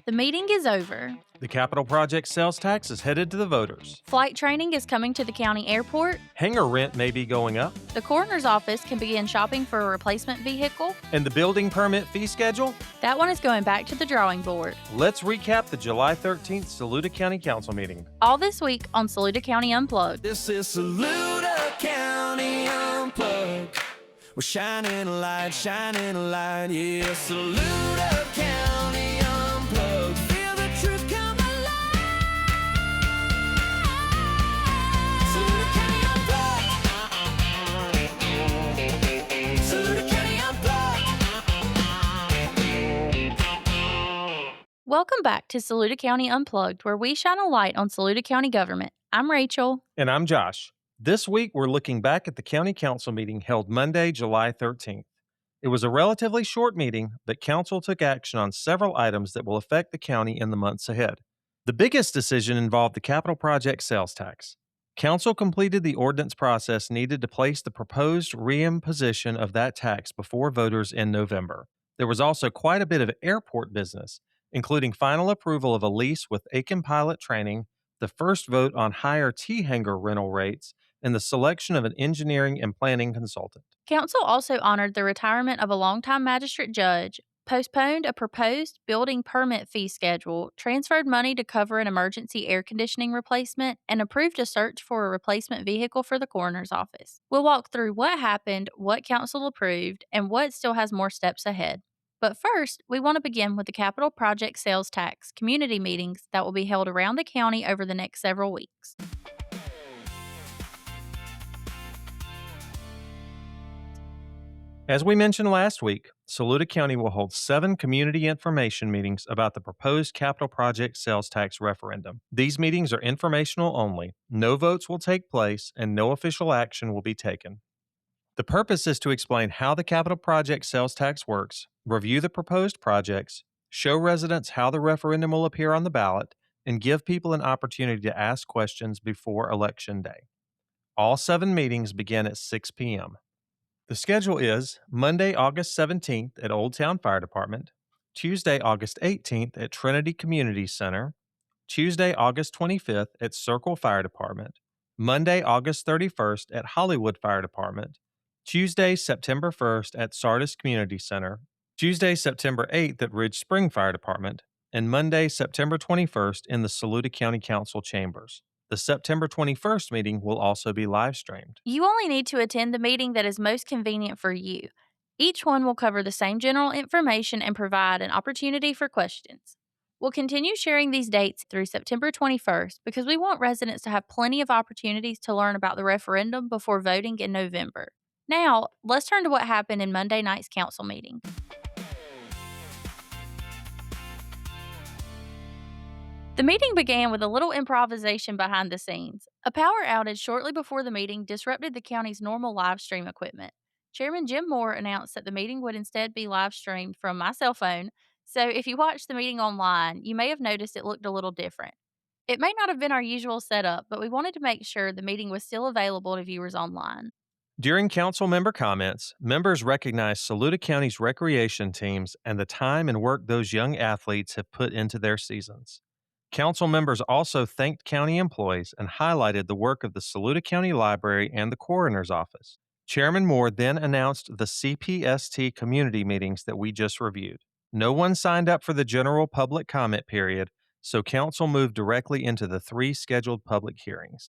The meeting is over. The capital project sales tax is headed to the voters. Flight training is coming to the county airport. Hangar rent may be going up. The coroner's office can begin shopping for a replacement vehicle. And the building permit fee schedule? That one is going back to the drawing board. Let's recap the July 13th Saluda County Council meeting. All this week on Saluda County Unplugged. This is Saluda County Unplugged. We're shining a light, yeah. Saluda County Unplugged. Feel the truth come alive. Saluda County Unplugged. Saluda County Unplugged. Welcome back to Saluda County Unplugged, where we shine a light on Saluda County government. I'm Rachel. And I'm Josh. This week, we're looking back at the County Council meeting held Monday, July 13th. It was a relatively short meeting, but Council took action on several items that will affect the county in the months ahead. The biggest decision involved the capital project sales tax. Council completed the ordinance process needed to place the proposed reimposition of that tax before voters in November. There was also quite a bit of airport business, including final approval of a lease with Aiken Pilot Training, the first vote on higher T-hangar rental rates, and the selection of an engineering and planning consultant. Council also honored the retirement of a longtime magistrate judge, postponed a proposed building permit fee schedule, transferred money to cover an emergency air conditioning replacement, and approved a search for a replacement vehicle for the coroner's office. We'll walk through what happened, what Council approved, and what still has more steps ahead. But first, we want to begin with the capital project sales tax community meetings that will be held around the county over the next several weeks. As we mentioned last week, Saluda County will hold 7 community information meetings about the proposed capital project sales tax referendum. These meetings are informational only. No votes will take place, and no official action will be taken. The purpose is to explain how the capital project sales tax works, review the proposed projects, show residents how the referendum will appear on the ballot, and give people an opportunity to ask questions before Election Day. All 7 meetings begin at 6 p.m. The schedule is Monday, August 17th at Old Town Fire Department, Tuesday, August 18th at Trinity Community Center, Tuesday, August 25th at Circle Fire Department, Monday, August 31st at Hollywood Fire Department, Tuesday, September 1st at Sardis Community Center, Tuesday, September 8th at Ridge Spring Fire Department, and Monday, September 21st in the Saluda County Council chambers. The September 21st meeting will also be live streamed. You only need to attend the meeting that is most convenient for you. Each one will cover the same general information and provide an opportunity for questions. We'll continue sharing these dates through September 21st because we want residents to have plenty of opportunities to learn about the referendum before voting in November. Now, let's turn to what happened in Monday night's council meeting. The meeting began with a little improvisation behind the scenes. A power outage shortly before the meeting disrupted the county's normal live stream equipment. Chairman Jim Moore announced that the meeting would instead be live streamed from my cell phone, so if you watched the meeting online, you may have noticed it looked a little different. It may not have been our usual setup, but we wanted to make sure the meeting was still available to viewers online. During council member comments, members recognized Saluda County's recreation teams and the time and work those young athletes have put into their seasons. Council members also thanked county employees and highlighted the work of the Saluda County Library and the Coroner's Office. Chairman Moore then announced the CPST community meetings that we just reviewed. No one signed up for the general public comment period, so Council moved directly into the 3 scheduled public hearings.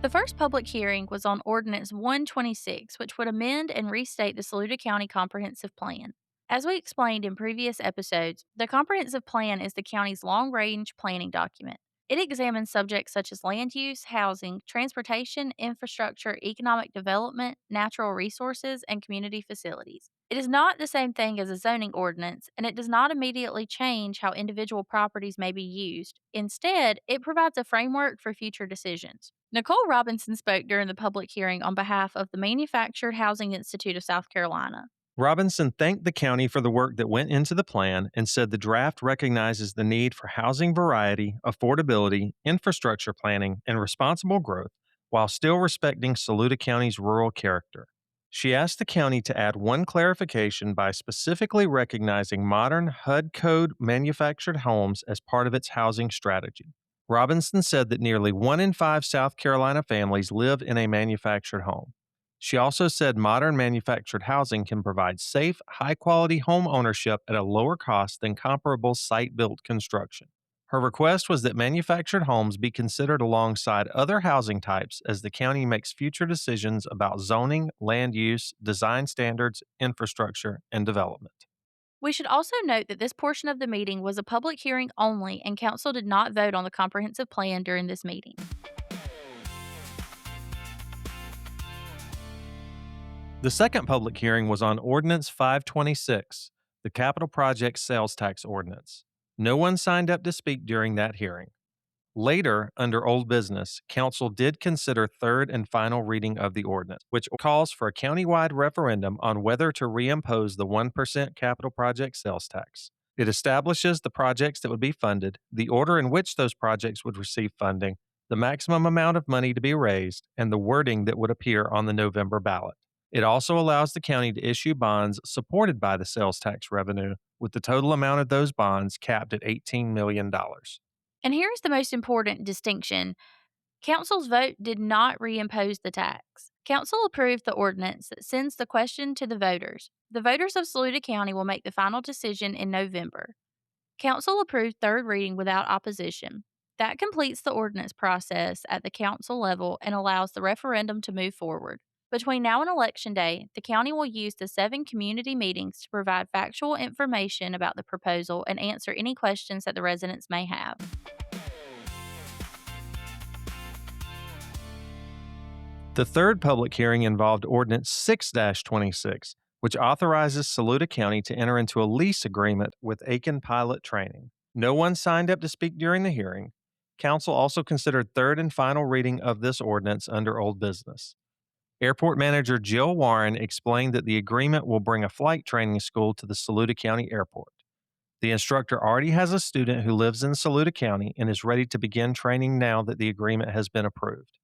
The first public hearing was on Ordinance 126, which would amend and restate the Saluda County Comprehensive Plan. As we explained in previous episodes, the Comprehensive Plan is the county's long-range planning document. It examines subjects such as land use, housing, transportation, infrastructure, economic development, natural resources, and community facilities. It is not the same thing as a zoning ordinance, and it does not immediately change how individual properties may be used. Instead, it provides a framework for future decisions. Nicole Robinson spoke during the public hearing on behalf of the Manufactured Housing Institute of South Carolina. Robinson thanked the county for the work that went into the plan and said the draft recognizes the need for housing variety, affordability, infrastructure planning, and responsible growth while still respecting Saluda County's rural character. She asked the county to add one clarification by specifically recognizing modern HUD code manufactured homes as part of its housing strategy. Robinson said that nearly 1 in 5 South Carolina families live in a manufactured home. She also said modern manufactured housing can provide safe, high quality home ownership at a lower cost than comparable site built construction. Her request was that manufactured homes be considered alongside other housing types as the county makes future decisions about zoning, land use, design standards, infrastructure, and development. We should also note that this portion of the meeting was a public hearing only, and council did not vote on the comprehensive plan during this meeting. The second public hearing was on Ordinance 526, the Capital Project Sales Tax Ordinance. No one signed up to speak during that hearing. Later, under old business, council did consider third and final reading of the ordinance, which calls for a countywide referendum on whether to reimpose the 1% capital project sales tax. It establishes the projects that would be funded, the order in which those projects would receive funding, the maximum amount of money to be raised, and the wording that would appear on the November ballot. It also allows the county to issue bonds supported by the sales tax revenue, with the total amount of those bonds capped at $18 million. And here's the most important distinction: council's vote did not reimpose the tax. Council approved the ordinance that sends the question to the voters. The voters of Saluda County will make the final decision in November. Council approved third reading without opposition. That completes the ordinance process at the council level and allows the referendum to move forward. Between now and Election Day, the county will use the 7 community meetings to provide factual information about the proposal and answer any questions that the residents may have. The third public hearing involved Ordinance 6-26, which authorizes Saluda County to enter into a lease agreement with Aiken Pilot Training. No one signed up to speak during the hearing. Council also considered third and final reading of this ordinance under old business. Airport Manager Jill Warren explained that the agreement will bring a flight training school to the Saluda County Airport. The instructor already has a student who lives in Saluda County and is ready to begin training now that the agreement has been approved.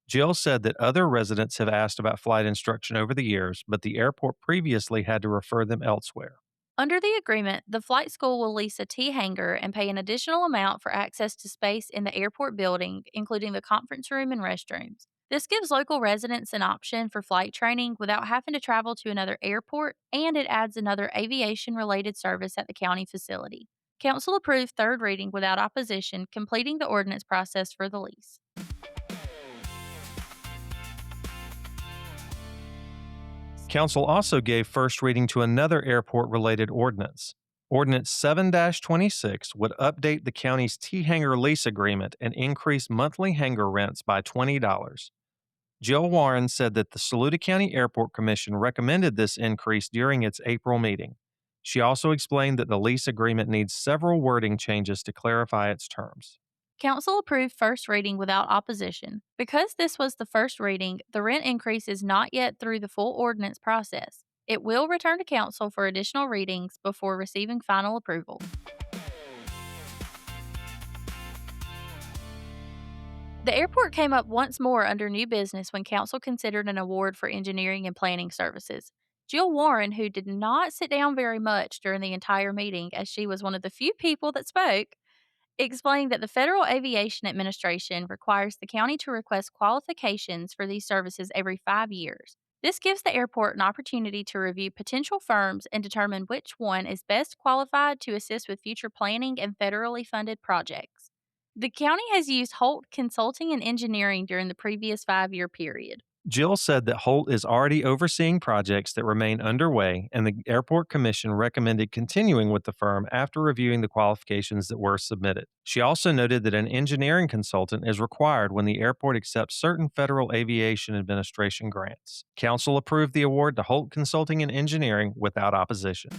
Jill said that other residents have asked about flight instruction over the years, but the airport previously had to refer them elsewhere. Under the agreement, the flight school will lease a T hangar and pay an additional amount for access to space in the airport building, including the conference room and restrooms. This gives local residents an option for flight training without having to travel to another airport, and it adds another aviation related service at the county facility. Council approved third reading without opposition, completing the ordinance process for the lease. Council also gave first reading to another airport-related ordinance. Ordinance 7-26 would update the county's T-hangar lease agreement and increase monthly hangar rents by $20. Jill Warren said that the Saluda County Airport Commission recommended this increase during its April meeting. She also explained that the lease agreement needs several wording changes to clarify its terms. Council approved first reading without opposition. Because this was the first reading, the rent increase is not yet through the full ordinance process. It will return to council for additional readings before receiving final approval. The airport came up once more under new business when council considered an award for engineering and planning services. Jill Warren, who did not sit down very much during the entire meeting as she was one of the few people that spoke, explained that the Federal Aviation Administration requires the county to request qualifications for these services every 5 years. This gives the airport an opportunity to review potential firms and determine which one is best qualified to assist with future planning and federally funded projects. The county has used Holt Consulting and Engineering during the previous 5-year period. Jill said that Holt is already overseeing projects that remain underway, and the Airport Commission recommended continuing with the firm after reviewing the qualifications that were submitted. She also noted that an engineering consultant is required when the airport accepts certain Federal Aviation Administration grants. Council approved the award to Holt Consulting and Engineering without opposition.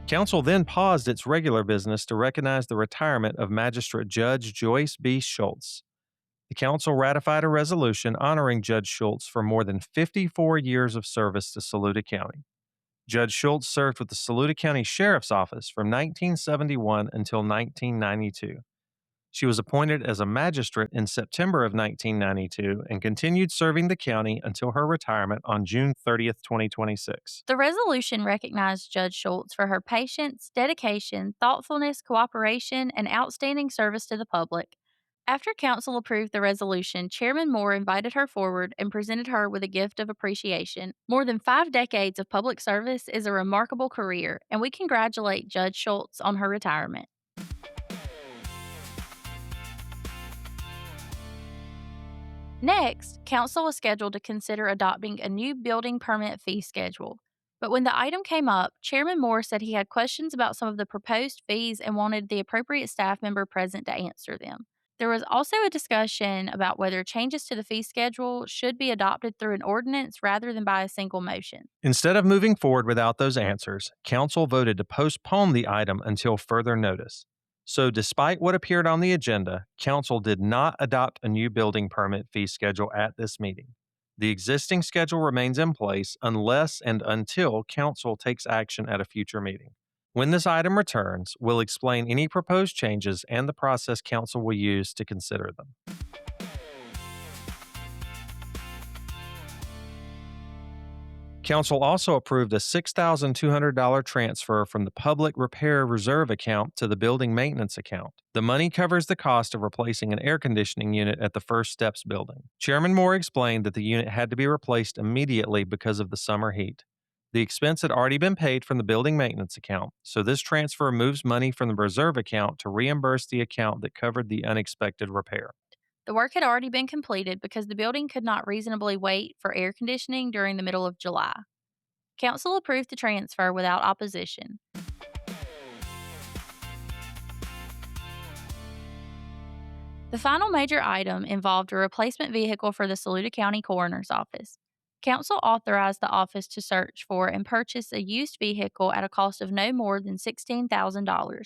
Council then paused its regular business to recognize the retirement of Magistrate Judge Joyce B. Schultz. The council ratified a resolution honoring Judge Schultz for more than 54 years of service to Saluda County. Judge Schultz served with the Saluda County Sheriff's Office from 1971 until 1992. She was appointed as a magistrate in September of 1992 and continued serving the county until her retirement on June 30th, 2026. The resolution recognized Judge Schultz for her patience, dedication, thoughtfulness, cooperation, and outstanding service to the public. After council approved the resolution, Chairman Moore invited her forward and presented her with a gift of appreciation. More than 5 decades of public service is a remarkable career, and we congratulate Judge Schultz on her retirement. Next, council was scheduled to consider adopting a new building permit fee schedule. But when the item came up, Chairman Moore said he had questions about some of the proposed fees and wanted the appropriate staff member present to answer them. There was also a discussion about whether changes to the fee schedule should be adopted through an ordinance rather than by a single motion. Instead of moving forward without those answers, council voted to postpone the item until further notice. So, despite what appeared on the agenda, council did not adopt a new building permit fee schedule at this meeting. The existing schedule remains in place unless and until council takes action at a future meeting. When this item returns, we'll explain any proposed changes and the process council will use to consider them. Council also approved a $6,200 transfer from the Public Repair Reserve account to the Building Maintenance account. The money covers the cost of replacing an air conditioning unit at the First Steps building. Chairman Moore explained that the unit had to be replaced immediately because of the summer heat. The expense had already been paid from the Building Maintenance account, so this transfer moves money from the reserve account to reimburse the account that covered the unexpected repair. The work had already been completed because the building could not reasonably wait for air conditioning during the middle of July. Council approved the transfer without opposition. The final major item involved a replacement vehicle for the Saluda County Coroner's Office. Council authorized the office to search for and purchase a used vehicle at a cost of no more than $16,000.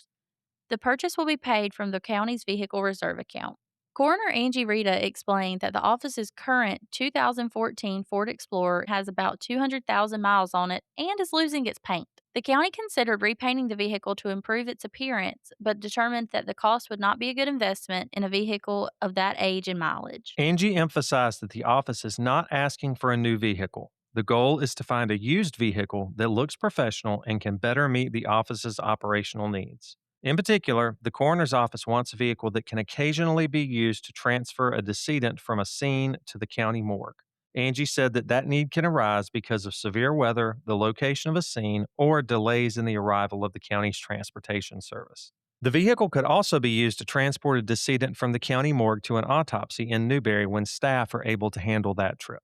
The purchase will be paid from the county's vehicle reserve account. Coroner Angie Rita explained that the office's current 2014 Ford Explorer has about 200,000 miles on it and is losing its paint. The county considered repainting the vehicle to improve its appearance, but determined that the cost would not be a good investment in a vehicle of that age and mileage. Angie emphasized that the office is not asking for a new vehicle. The goal is to find a used vehicle that looks professional and can better meet the office's operational needs. In particular, the coroner's office wants a vehicle that can occasionally be used to transfer a decedent from a scene to the county morgue. Angie said that need can arise because of severe weather, the location of a scene, or delays in the arrival of the county's transportation service. The vehicle could also be used to transport a decedent from the county morgue to an autopsy in Newberry when staff are able to handle that trip.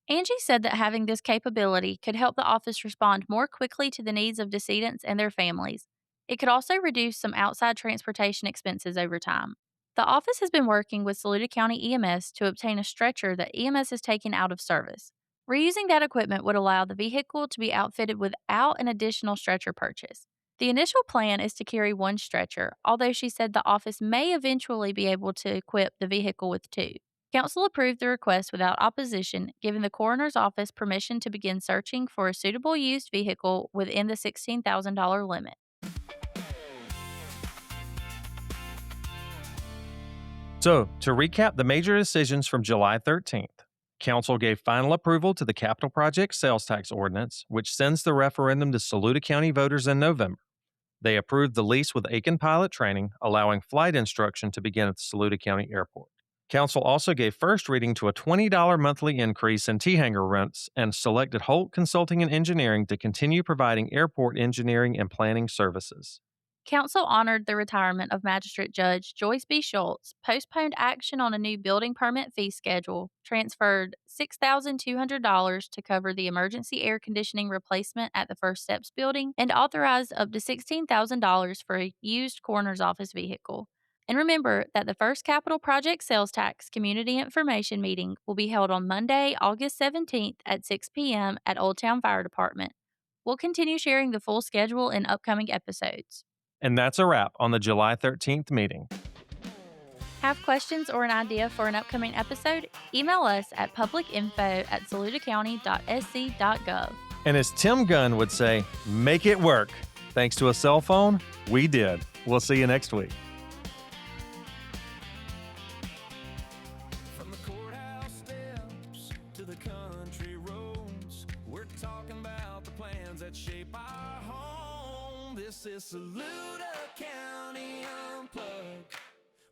Angie said that having this capability could help the office respond more quickly to the needs of decedents and their families. It could also reduce some outside transportation expenses over time. The office has been working with Saluda County EMS to obtain a stretcher that EMS has taken out of service. Reusing that equipment would allow the vehicle to be outfitted without an additional stretcher purchase. The initial plan is to carry one stretcher, although she said the office may eventually be able to equip the vehicle with two. Council approved the request without opposition, giving the coroner's office permission to begin searching for a suitable used vehicle within the $16,000 limit. So, to recap the major decisions from July 13th, Council gave final approval to the Capital Project Sales Tax Ordinance, which sends the referendum to Saluda County voters in November. They approved the lease with Aiken Pilot Training, allowing flight instruction to begin at the Saluda County Airport. Council also gave first reading to a $20 monthly increase in T-Hangar rents and selected Holt Consulting and Engineering to continue providing airport engineering and planning services. Council honored the retirement of Magistrate Judge Joyce B. Schultz, postponed action on a new building permit fee schedule, transferred $6,200 to cover the emergency air conditioning replacement at the First Steps building, and authorized up to $16,000 for a used coroner's office vehicle. And remember that the first Capital Project Sales Tax Community Information Meeting will be held on Monday, August 17th at 6 p.m. at Old Town Fire Department. We'll continue sharing the full schedule in upcoming episodes. And that's a wrap on the July 13th meeting. Have questions or an idea for an upcoming episode? Email us at publicinfo@saludacounty.sc.gov. And as Tim Gunn would say, make it work. Thanks to a cell phone, we did. We'll see you next week. the country roads. We're talking about the plans that shape our home. This is Saluda County Unplugged.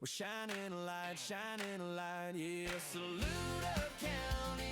We're shining a light, yeah, Saluda County